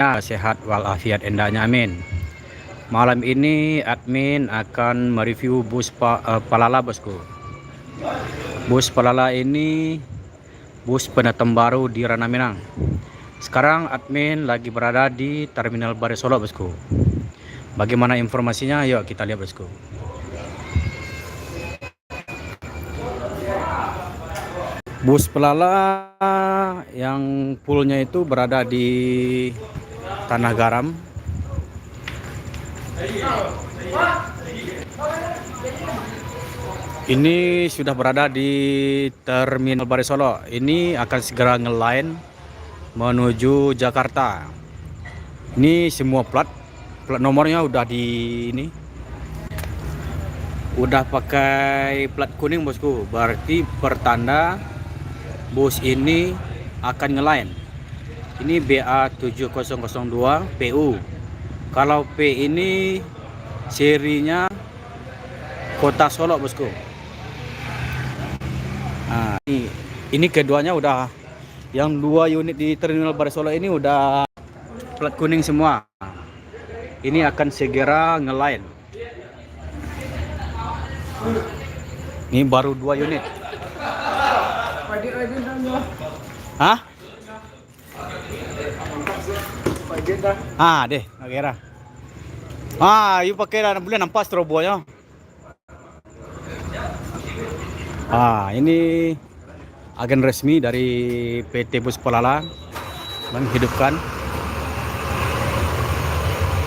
Sehat walafiat endanya, amin. Malam ini admin akan mereview bus Palala, bosku. Bus Palala ini bus pendatang baru di Ranah Minang. Sekarang admin lagi berada di Terminal Bare Solo, bosku. Bagaimana informasinya? Yuk kita lihat, bosku. Bus Palala yang poolnya itu berada di Tanah Garam. Ini sudah berada di Terminal Bare Solo. Ini akan segera ngeline menuju Jakarta. Ini semua plat nomornya udah di ini. Udah pakai plat kuning, bosku. Berarti pertanda bus ini akan ngeline. Ini BA7002 PU. Kalau P ini serinya Kota Solo, bosku. Nah, ini keduanya udah, yang 2 unit di Terminal Bare Solo ini udah plat kuning semua. Ini akan segera ngeline. Ini baru 2 unit. Hah? Ah, deh, kira. Ah, you pakai dah boleh nampak strobonya. Ah, ini agen resmi dari PT Bus Palala menghidupkan.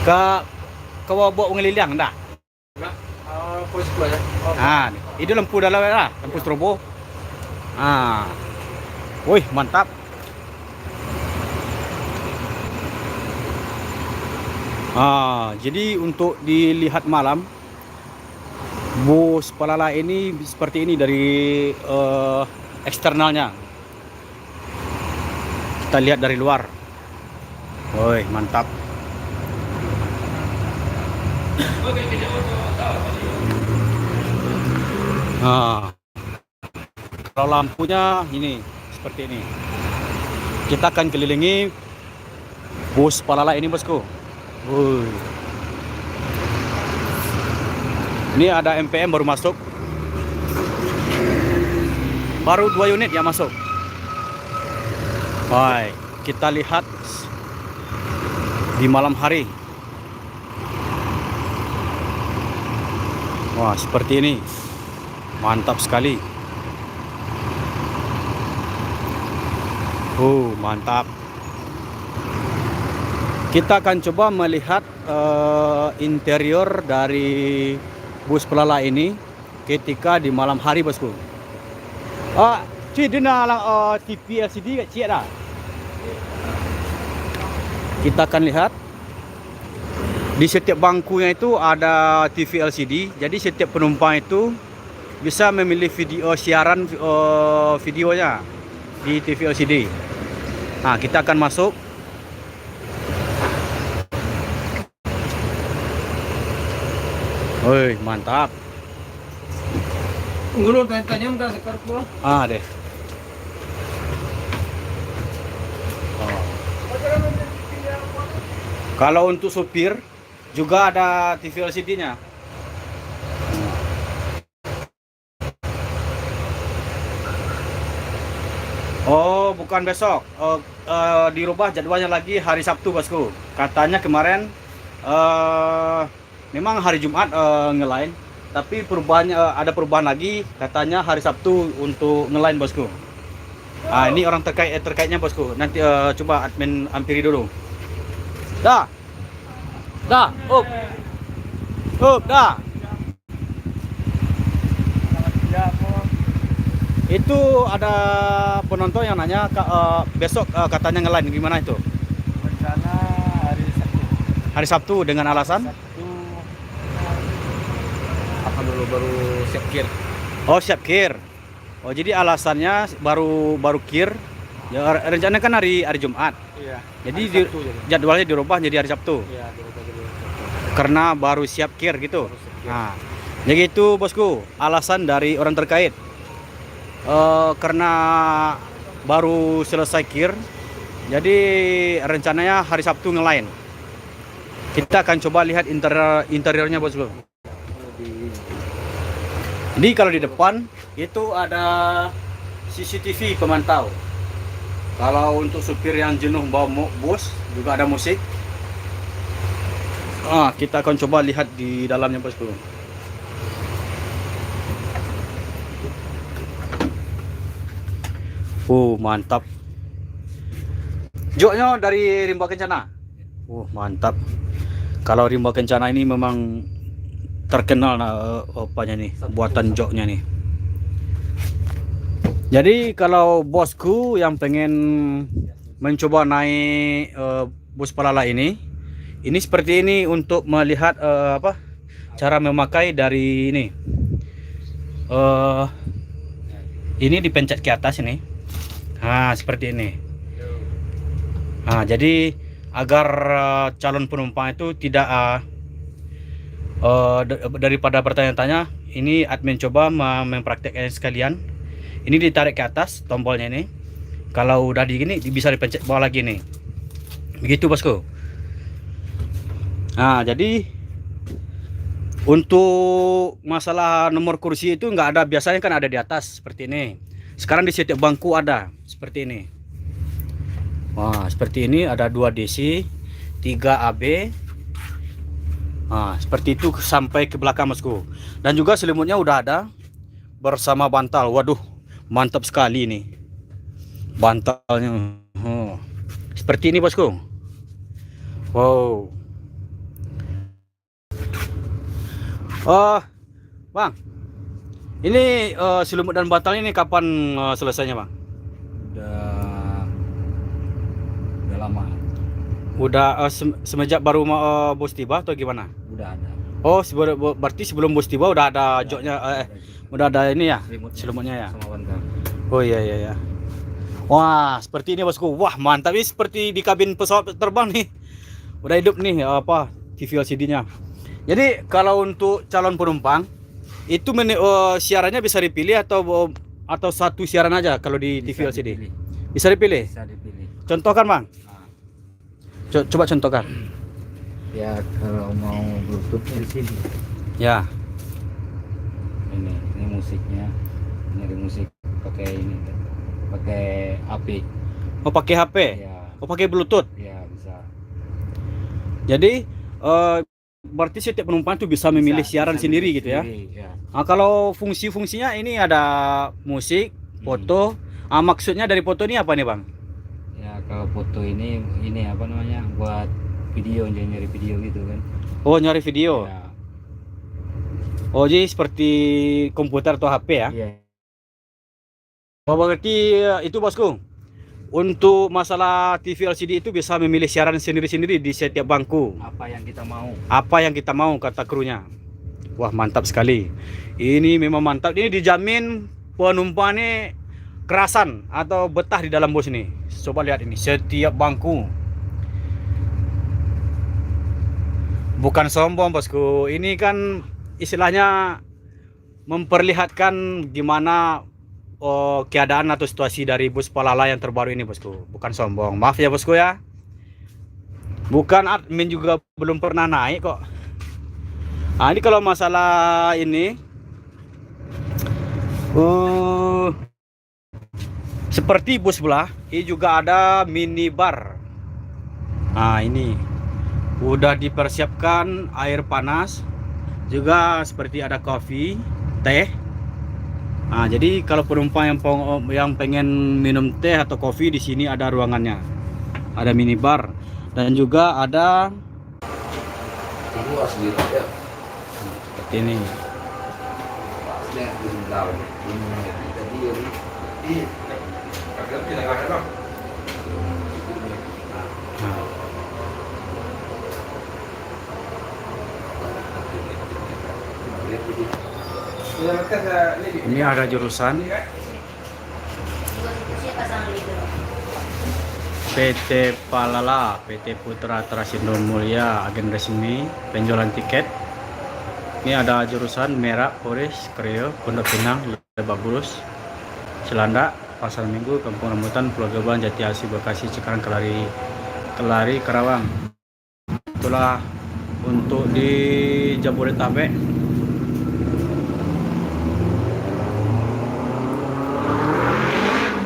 Kau bawa ngeliling dah. Ah, itu lampu dalam lah, lampu strobo. Ah, wih mantap. Ah, jadi untuk dilihat malam, bus Palala ini seperti ini dari eksternalnya. Kita lihat dari luar. Woi, mantap. Nah, kalau lampunya ini seperti ini. Kita akan kelilingi bus Palala ini, bosku. Ini ada MPM baru masuk. Baru 2 unit yang masuk. Baik, kita lihat di malam hari. Wah, seperti ini. Mantap sekali. Mantap. Kita akan coba melihat interior dari bus Palala ini ketika di malam hari, bosku. Cuy, dia nak TV LCD kat cik dah. Kita akan lihat di setiap bangkunya itu ada TV LCD. Jadi setiap penumpang itu bisa memilih video siaran videonya di TV LCD. Nah, kita akan masuk. Woi, mantap. Ngulur tanya muka sekar pula. Ah, deh. Kalau untuk supir juga ada TV LCD-nya. Oh, bukan besok. Dirubah jadwalnya lagi hari Sabtu, bosku. Katanya kemarin memang hari Jumat ngelain, tapi perubahannya ada perubahan lagi. Katanya hari Sabtu untuk ngelain, bosku. Ah, ini orang terkaitnya, bosku. Nanti coba admin hampiri dulu. Dah. Dah. Itu ada penonton yang nanya besok katanya ngelain, gimana itu? Rencana hari Sabtu. Hari Sabtu dengan alasan? Sabtu apa dulu baru siap kir. Oh, siap kir. Oh, jadi alasannya baru kir. Ya, rencananya kan hari Jumat. Iya. Jadi Sabtu, jadwalnya dirubah jadi hari Sabtu. Iya, dirubah jadi Karena baru siap kir gitu. baru siap kir. Nah, jadi itu, bosku, alasan dari orang terkait. Karena baru selesai kir, Jadi rencananya hari Sabtu ngelain. Kita akan coba lihat interiornya bosku. Jadi kalau di depan itu ada CCTV pemantau. Kalau untuk supir yang jenuh bawa bus juga ada musik. Kita akan coba lihat di dalamnya bosku. Mantap. Joknya dari Rimba Kencana. Mantap. Kalau Rimba Kencana ini memang terkenal apanya nih, buatan joknya nih. Jadi kalau bosku yang pengen mencoba naik bus Palala ini seperti ini untuk melihat cara memakai dari ini. Ini dipencet ke atas ini. Seperti ini. Jadi agar calon penumpang itu tidak daripada bertanya-tanya, ini admin coba mempraktekkan sekalian. Ini ditarik ke atas tombolnya ini. Kalau udah di gini bisa dipencet bawah lagi nih. Begitu bosku. Jadi untuk masalah nomor kursi itu nggak ada, biasanya kan ada di atas seperti ini. Sekarang di setiap bangku ada seperti ini. Seperti ini ada 2 DC, 3 AB. Seperti itu sampai ke belakang bosku. Dan juga selimutnya udah ada bersama bantal. Waduh, mantap sekali nih bantalnya. Seperti ini bosku. Wow. Bang, ini selimut dan bantal ini kapan selesainya bang? Udah lama. Udah semenjak baru bos tiba atau gimana? Udah ada. Berarti sebelum bos tiba udah ada joknya, udah ada ini ya, selimutnya ya. Sama bantal. Iya. Wah, seperti ini bosku. Wah, mantap. Ini seperti di kabin pesawat terbang nih. Udah hidup nih TV LCD-nya. Jadi kalau untuk calon penumpang itu siarannya bisa dipilih atau satu siaran aja kalau di TV LCD. Bisa dipilih. Bisa dipilih. Contohkan bang. Coba contohkan. Ya kalau mau Bluetooth di sini. Ya. Ini musiknya. Nyari musik pakai ini. Pakai HP. Pakai HP. Ya. Pakai Bluetooth. Ya bisa. Jadi berarti setiap penumpang itu bisa memilih siaran sendiri gitu ya. Kalau fungsi-fungsinya ini ada musik, foto. Maksudnya dari foto ini apa nih bang? Ya kalau foto ini apa namanya, buat video, nyari video gitu kan. Nyari video. Ya. Jadi seperti komputer atau HP ya? Iya. Berarti itu bosku. Untuk masalah TV LCD itu bisa memilih siaran sendiri-sendiri di setiap bangku. Apa yang kita mau. Apa yang kita mau, kata krunya. Wah, mantap sekali. Ini memang mantap. Ini dijamin penumpang ini kerasan atau betah di dalam bus ini. Coba lihat ini, setiap bangku. Bukan sombong bosku. Ini kan istilahnya memperlihatkan gimana keadaan atau situasi dari bus Palala yang terbaru ini bosku. Bukan sombong, maaf ya bosku ya. Bukan admin juga belum pernah naik kok. Ini kalau masalah ini seperti bus sebelah ini juga ada minibar. Ini udah dipersiapkan air panas, juga seperti ada kopi, teh. Jadi kalau penumpang yang pengen minum teh atau kopi, di sini ada ruangannya. Ada minibar dan juga ada seperti ini. Ini ada jurusan PT Palala, PT Putra Trasindo Mulia, agen resmi penjualan tiket. Ini ada jurusan Merak, Polres, Kreo, Pondok Pinang, Lebak Bulus, Cilandak, Pasar Minggu, Kampung Rambutan, Pulau Gebang, Jati Asih, Bekasi, Cikarang, Kelari, Karawang. Itulah untuk di Jabodetabek.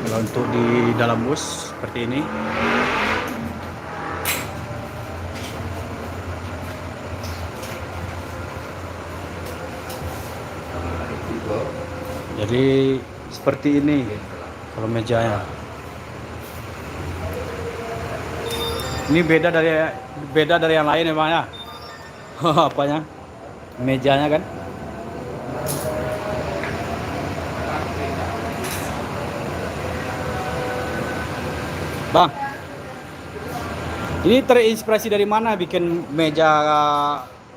Kalau untuk di dalam bus seperti ini. Jadi seperti ini kalau mejanya. Ini beda dari yang lain emang ya. Apanya? Mejanya kan. Bang, ini terinspirasi dari mana bikin meja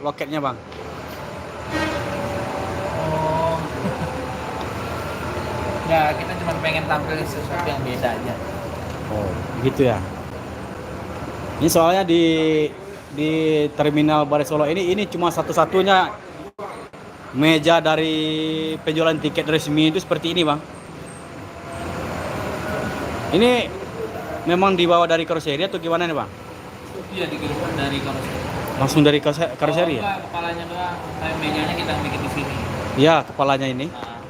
loketnya, Bang? Ya, kita cuma pengen tampil sesuatu yang beda aja. Oh, gitu ya. Ini soalnya di Terminal Balai Solo ini cuma satu-satunya meja dari penjualan tiket resmi itu seperti ini, Bang. Ini memang dibawa dari karoseri atau gimana nih, Bang? Iya, dikirimkan dari karoseri. Langsung dari karoseri ya? Enggak, kepalanya doang. Mejanya kita bikin di sini. Iya, kepalanya ini. Nah,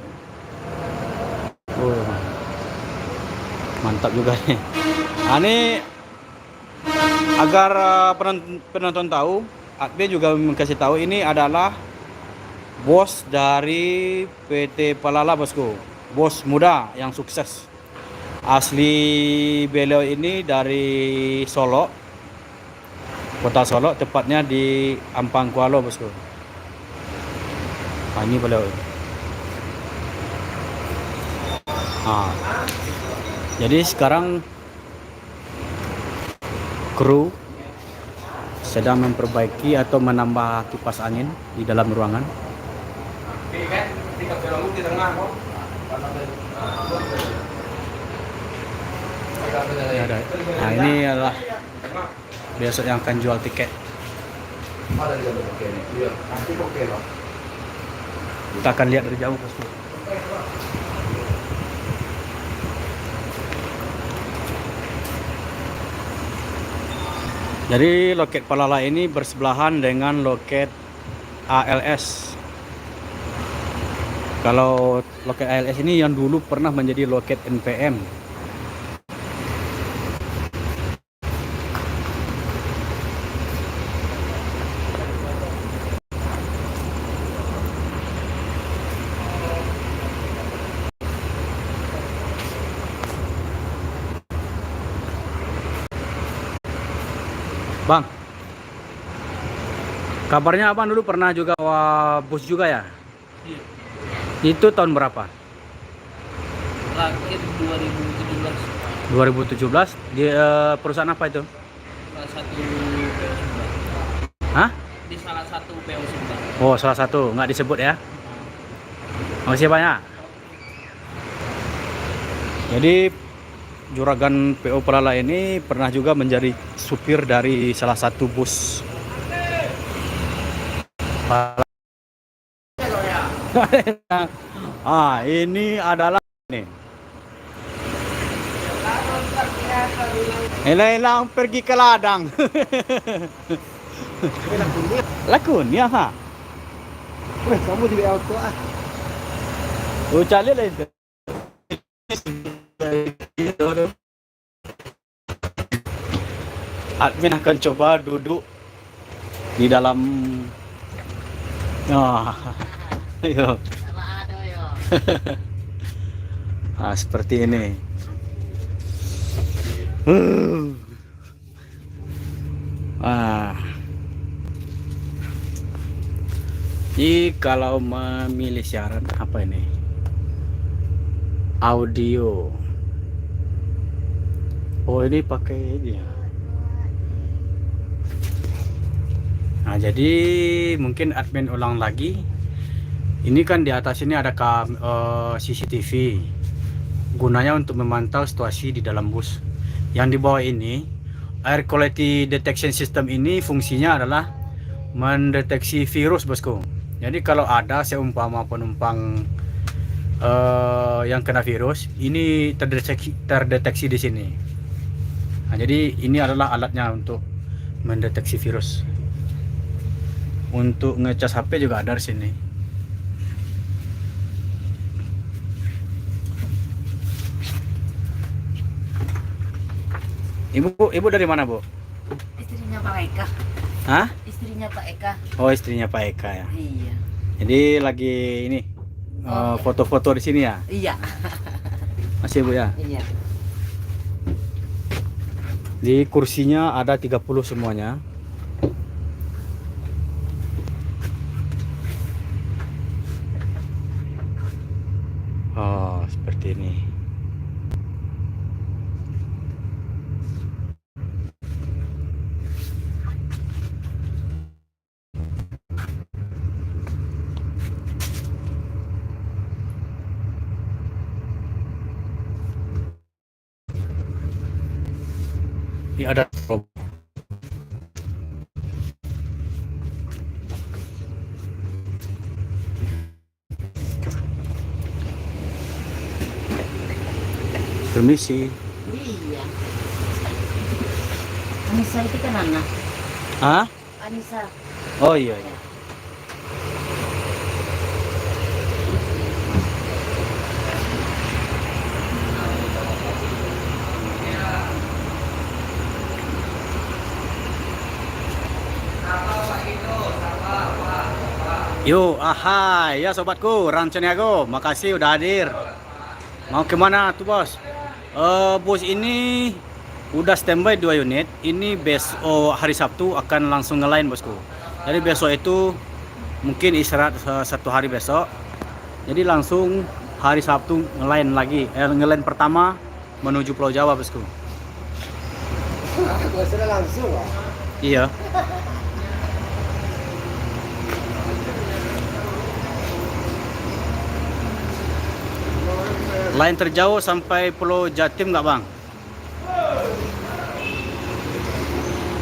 Oh, mantap juga nih. Nah, ini agar penonton tahu, Adbe juga kasih tahu ini adalah bos dari PT Palala, bosku. Bos muda yang sukses. Asli beliau ini dari Solo, kota Solo, tepatnya di Ampang Kualo, bosku. Nah, ini beliau. Nah, jadi sekarang kru sedang memperbaiki atau menambah kipas angin di dalam ruangan. Nah, ini adalah besok yang akan jual tiket. Kita akan lihat dari jauh, bosku. Jadi loket Palala ini bersebelahan dengan loket ALS. Kalau loket ALS ini yang dulu pernah menjadi loket NPM. Bang, kabarnya abang dulu pernah juga bus juga ya? iya. Itu tahun berapa? Terakhir 2017. 2017 di perusahaan apa itu? Salah satu PO Sumbar. Hah? Di salah satu PO Sumbar. Oh, salah satu, nggak disebut ya? Makasih banyak. Jadi juragan PO Palala ini pernah juga menjadi supir dari salah satu bus. Ah, ini adalah nih. Hilang pergi ke ladang. Lakun ya ha. Kamu di auto ah. Oh, cari lah itu. Admin akan coba duduk di dalam. Ayo. Nah, seperti ini. Jadi kalau memilih syarat apa ini? Audio. Oh, ini pakai ini ya. Nah, jadi mungkin admin ulang lagi. Ini kan di atas ini ada CCTV. Gunanya untuk memantau situasi di dalam bus. Yang di bawah ini, air quality detection system ini fungsinya adalah mendeteksi virus, bosku. Jadi kalau ada seumpama penumpang yang kena virus ini terdeteksi di sini. Nah, jadi ini adalah alatnya untuk mendeteksi virus. Untuk ngecas HP juga ada di sini. Ibu dari mana, Bu? Istrinya Pak Eka. Hah? Istrinya Pak Eka. Oh, istrinya Pak Eka ya. Iya. Jadi lagi ini foto-foto di sini ya. Iya. Masih, Bu ya. Iya. Di kursinya ada 30 semuanya. Oh, seperti ini. Ini ada permisi. Iya. Anissa itu kan anak. Hah? Anissa. Oh iya, iya. Yo, ahai, ya sobatku, Rancaniago, makasih udah hadir. Mau kemana tuh, Bos? Bos ini udah standby 2 unit. Ini besok hari Sabtu akan langsung ngelain, Bosku. Jadi besok itu mungkin istirahat 1 hari besok. Jadi langsung hari Sabtu ngelain lagi. Ngelain pertama menuju Pulau Jawa, Bosku. Gua sudah langsung lah. Iya. Lain terjauh sampai Pulau Jatim nggak, Bang?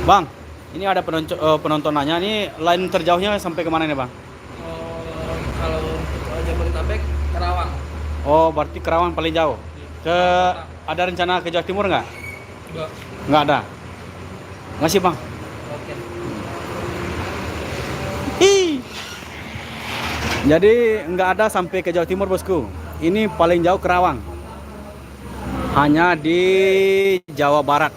Bang, ini ada penontonannya. Ini lain terjauhnya sampai kemana nih, Bang? Kalau untuk Jabodetabek, Karawang. Oh, berarti Kerawang paling jauh. Ada rencana ke Jawa Timur nggak? Enggak. Nggak ada. Ngasih, Bang. Oke. Hi. Jadi nggak ada sampai ke Jawa Timur, Bosku. Ini paling jauh Kerawang. Hanya di Jawa Barat.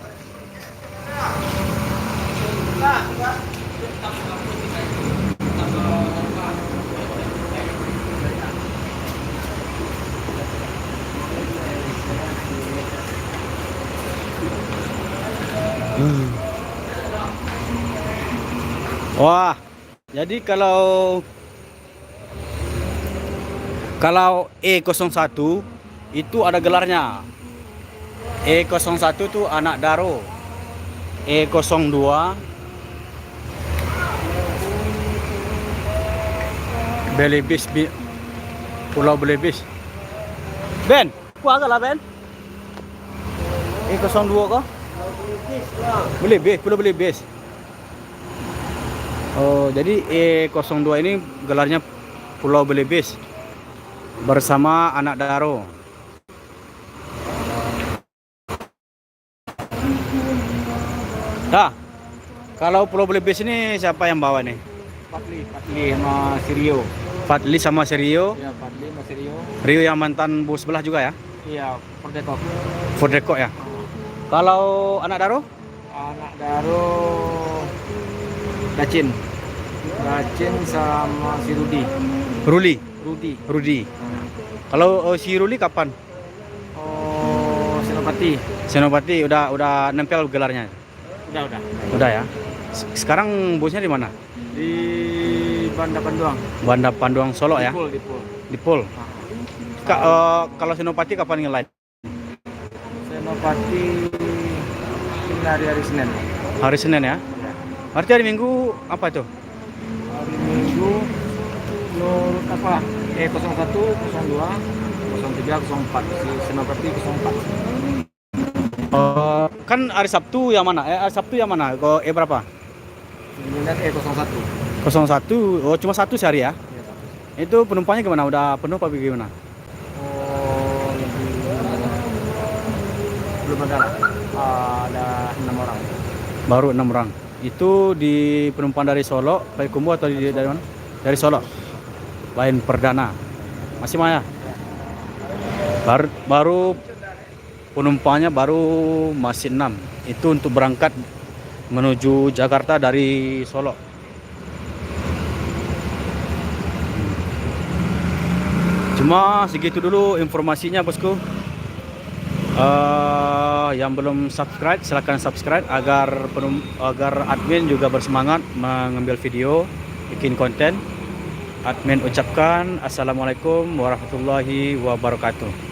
Wah, jadi kalau E01 itu ada gelarnya. E01 itu anak Daro. E02 Belibis, Pulau Belibis. Ben, ku agak lah, Ben. E02 kok? Belibis, Pulau Belibis. Oh, jadi E02 ini gelarnya Pulau Belibis bersama anak Daro. Nah, kalau Pulau Belibis ini siapa yang bawa nih? Patli sama Sirio. Fadli sama Serio. Ya, Patli sama Sirio. Rio yang mantan bos sebelah juga ya? Iya, Perdekop. Ford Record ya. Kalau anak Daro? Anak Daro Dacin sama si Rudi. Ruli. Rudi. Kalau si Ruli kapan? Oh, Senopati. Senopati udah nempel gelarnya. Udah. Udah ya. Sekarang bosnya di mana? Di Banda Panduang. Banda Panduang Solo ya? Di Pol. Di Pol. Kalau Senopati kapan ngelain? Senopati hari Senin. Hari Senin ya? Berarti hari Minggu apa itu? Hari Minggu menurut apa? E01, 02, 03, 04. Si Senopati 04. Kan hari Sabtu yang mana? Hari Sabtu yang mana? Kok berapa? Kemudian E01. 01. Oh, cuma satu sehari ya? Itu penumpangnya gimana? Udah penuh apa gimana? belum ada lah. Ada 6 orang. Baru 6 orang. Itu di penumpang dari Solo, Payakumbuh atau dari mana? Dari Solo. Lain perdana. Masih Maya. Baru penumpangnya baru masih 6. Itu untuk berangkat menuju Jakarta dari Solo. Cuma segitu dulu informasinya bosku. Yang belum subscribe silahkan subscribe agar admin juga bersemangat mengambil video, bikin konten. Admin ucapkan assalamualaikum warahmatullahi wabarakatuh.